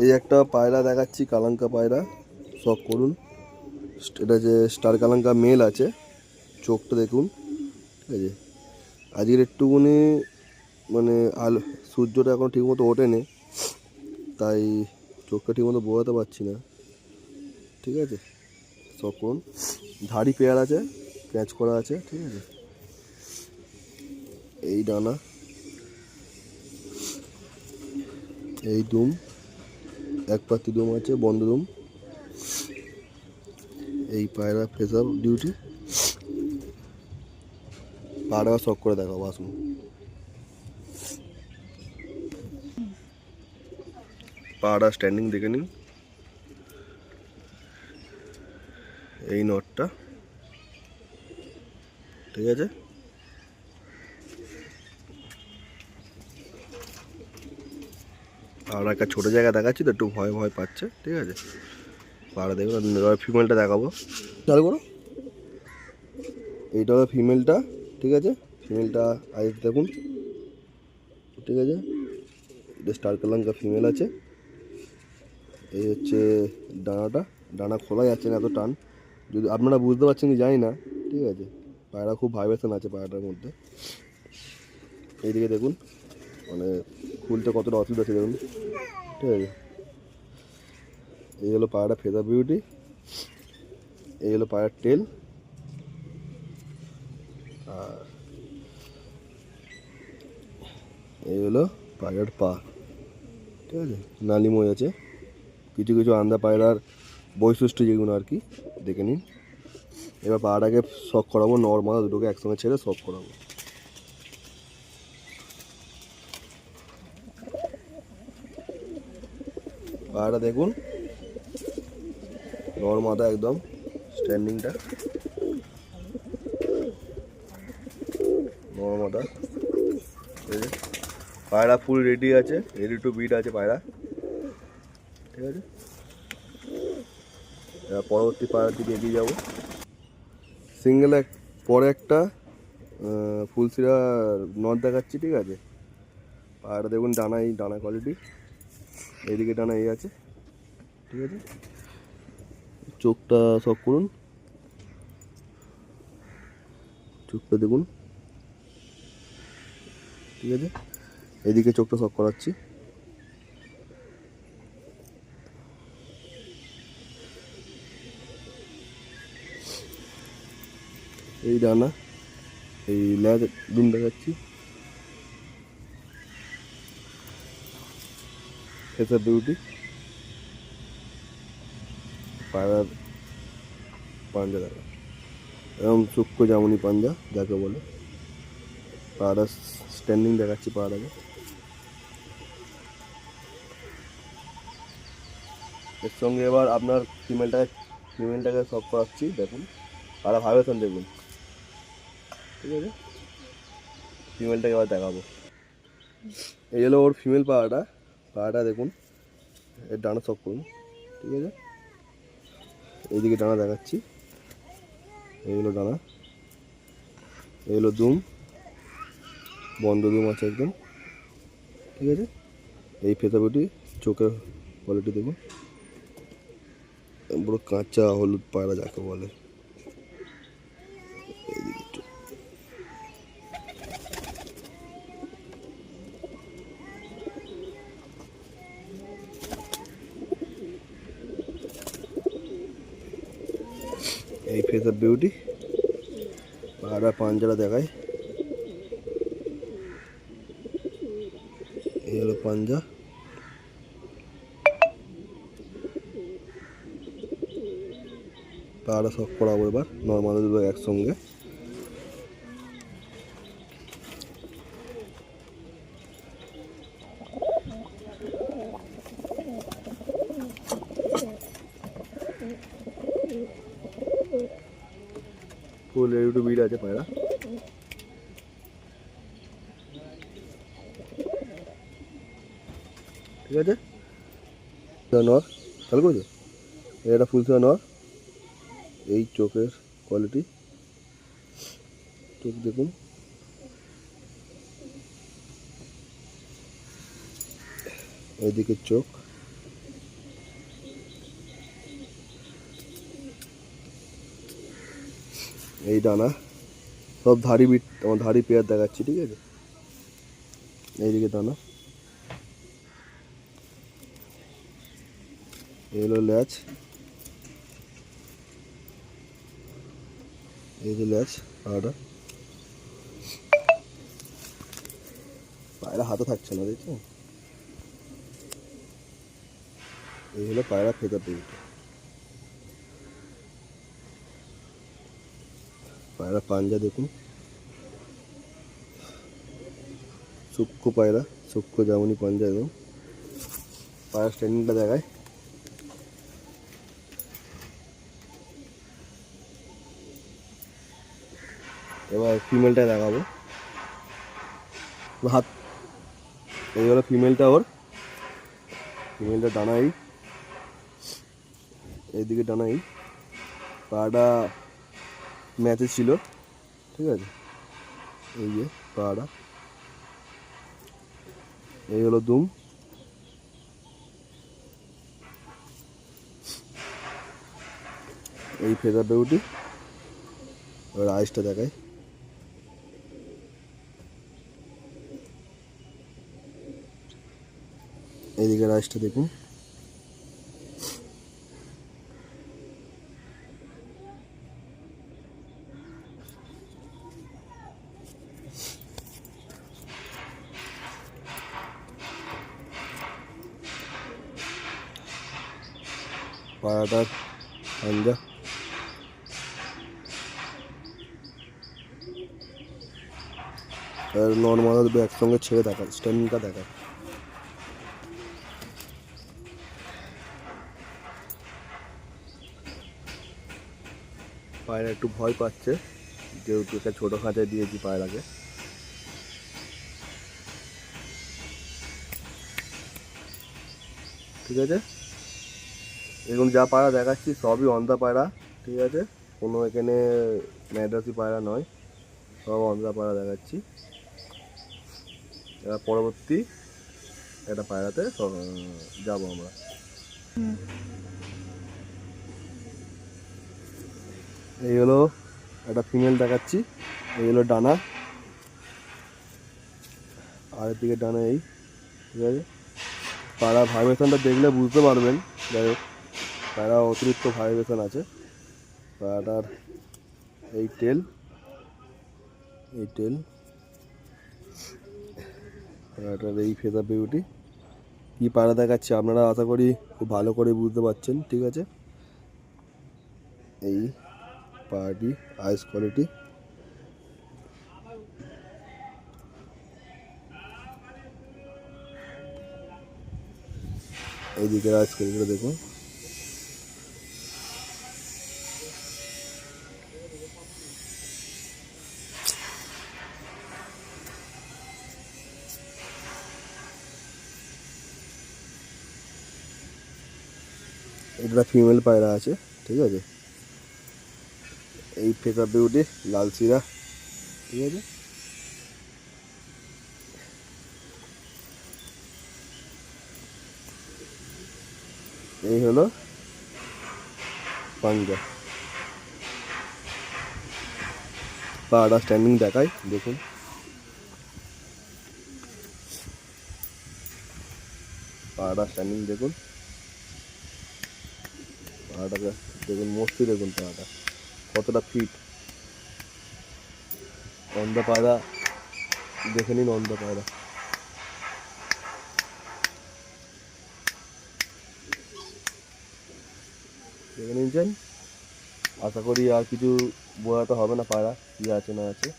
এই একটা পায়রা দেখাচ্ছি, কালাঙ্কা পায়রা, শখ করুন। এটা যে স্টার কালাঙ্কা মেল আছে, চোখটা দেখুন। ঠিক আছে, আজকের একটুকুনি মানে আলো সূর্যটা এখন ঠিকমতো ওঠেনি, তাই চোখটা ঠিকমতো বোঝাতে পারছি না। ঠিক আছে, শখ করুন। ধাড়ি পেয়ার আছে, ক্যাচ করা আছে। ঠিক আছে, এই ডানা, এই দুম, এক পাতি দুম আছে, বন্ধ দুম। এই পায়রা ফেসার ডিউটি। পায়রা শখ করে দেখাবো, আসুন। পায়রা স্ট্যান্ডিং দেখে নিন। এই নটটা, ঠিক আছে। আর একটা ছোটো জায়গা দেখাচ্ছি তো, একটু ভয় ভয় পাচ্ছে। ঠিক আছে, পায়রা দেখুন। এবার ফিমেলটা দেখাবো, চালু করো। এইটা হলো ফিমেলটা। ঠিক আছে, ফিমেলটা আইস দেখুন। ঠিক আছে, এটা স্টার কালাঙ্কা ফিমেল আছে। এই হচ্ছে ডানাটা, ডানা খোলা যাচ্ছে না, এত টান। যদি আপনারা বুঝতে পারছেন কি জানি না। ঠিক আছে, পায়রা খুব ভাইব্রেশন আছে পায়রাটার মধ্যে। এইদিকে দেখুন, মানে খুলতে কতটা অসুবিধা আছে দেখুন। ঠিক আছে, এই হলো পায়রা ফেদার বিউটি, এই হলো পায়রার টেল, আর এই হলো পায়রার পা। ঠিক আছে, নালিময় আছে। কিছু কিছু আন্দা পায়রার বৈশিষ্ট্য যেগুলো আর কি, দেখে নিন। এবার পায়রাটাকে শখ করাবো, নর্মাল দুটোকে একসঙ্গে ছেড়ে শখ করাবো। পায়রাটা দেখুন, নর্মাদা একদম স্ট্যান্ডিংটা, নর্মাদা। পায়রা ফুল রেডি আছে, রেডি টু বিট আছে পায়রা। ঠিক আছে, এবার পরবর্তী পায়রার দিকে এগিয়ে যাবো। সিঙ্গেল পরে একটা ফুলসিরা নট দেখাচ্ছি। ঠিক আছে, পায়রা দেখুন, ডানা, এই ডানা কোয়ালিটি, এইদিকে ডানা এই আছে। ঠিক আছে, চোখটা শখ করুন, চোখটা দেখুন। ঠিক আছে, এইদিকে চোখটা শখ করাচ্ছি। এই ডানা, এই ল্যাজ দুম দেখাচ্ছি। ফেসার ডিউটি, পায়রার পাঞ্জা দেখা, এরকম সূক্ষ্ম জামুনি পাঞ্জা যাকে বলে। পায়রা স্ট্যান্ডিং দেখাচ্ছি পায়রাকে। এর সঙ্গে এবার আপনার ফিমেলটাকে শখ করাচ্ছি, দেখুন। পায়রা ভাইব্রেশন দেখুন। ঠিক আছে, ফিমেলটাকে এবার দেখাবো। এই হলো ওর ফিমেল পায়রাটা। পায়রাটা দেখুন, এর ডানা শখ করুন। ঠিক আছে, এইদিকে ডানা দেখাচ্ছি, এই হলো ডানা, এই হলো দুম, বন্ধ দুম আছে একদম। ঠিক আছে, এই ফেতাবুটি, চোখের কোয়ালিটি দেখুন, পুরো কাঁচা হলুদ পায়রা যাকে বলে। এইদিকে চোখ, এই ফেসার বিউটি। পায়রা পাঞ্জারা দেখায়, এই হলো পাঞ্জা। পায়রা শখ করাবো এবার, নর্মাল দুটো একসঙ্গে। ফুল রেডি টু বিট আছে পায়রা। ঠিক আছে, নর চালু করেছো, এটা ফুল নর। এই চোখের কোয়ালিটি, চোখ দেখুন। এইদিকে চোখ, এই ডানা সব ধাড়ি বিট, আমার ধাড়ি পেয়ার দেখাচ্ছি, ঠিক আছে। এইদিকে দানা, এই হলো ল্যাচ, এই যে ল্যাচ পায়রা। পায়রা হাতে থাকছে না, দেখছো? এই হলো পায়রা ফেদার বেড। পায়রা পাঞ্জা দেখুন, সূক্ষ্ম পায়রা, সূক্ষ্ম জামুনি পাঞ্জা। এবং পায়রা স্ট্যান্ডিংটা দেখায়। এবার ফিমেলটা দেখাবো, হাত। এই হলো ফিমেলটা, ওর ফিমেলটা ডানাই, এইদিকে ডানাই। পাড়াটা ম্যাচে ছিল, ঠিক আছে। এই যে পাড়া, এই হলো দুম। এই ফেদার বেউটি। এবার আইসটা দেখায়, এইদিকে আইসটা দেখুন। পাড়াটার পাঞ্জা, নর্মাল একসঙ্গে ছেড়ে দেখা, স্ট্যান্ডিংটা দেখা। পায়রা একটু ভয় পাচ্ছে, যেহেতু একটা ছোটো খাঁচায় দিয়েছি পায়রাকে। ঠিক আছে, এখন যা পায়রা দেখাচ্ছি সবই অন্ধা পায়রা, ঠিক আছে। কোনো এখানে ম্যাড্রাসি পায়রা নয়, সব অন্ধা পায়রা দেখাচ্ছি। এবার পরবর্তী একটা পায়রাতে যাবো আমরা। এই হলো একটা ফিমেল দেখাচ্ছি, এই হলো ডানা, আর দিকে ডানা এই, ঠিক আছে। পায়রা ভাইব্রেশনটা দেখলে বুঝতে পারবেন, যাই হোক পায়রা অতিরিক্ত ভাইব্রেশন আছে। পায়রাটার এই টেল, এই টেল, পায়রাটার এই ফেদার বিউটি। কী পায়রা দেখাচ্ছে আপনারা আশা করি খুব ভালো করে বুঝতে পারছেন, ঠিক আছে। এই পায়রাটি আইস কোয়ালিটি, এইদিকে আইস কোয়ালিটিটা দেখুন। এটা ফিমেল পায়রা আছে, ঠিক আছে। এই ফেদার বিউটি লাল সিরা, ঠিক আছে। এই হলো পাঞ্জা। পায়রা স্ট্যান্ডিং দেখায় দেখুন, পায়রা স্ট্যান্ডিং দেখুন, পায়রাটাকে দেখুন, মস্তি দেখুন পায়রাটা কতটা ফিট। অন্ধা পায়রা দেখে নিন, অন্ধা পায়রা। দেখে নিয়েছেন, আশা করি আর কিছু বোঝাতে হবে না পায়রা কী আছে না আছে।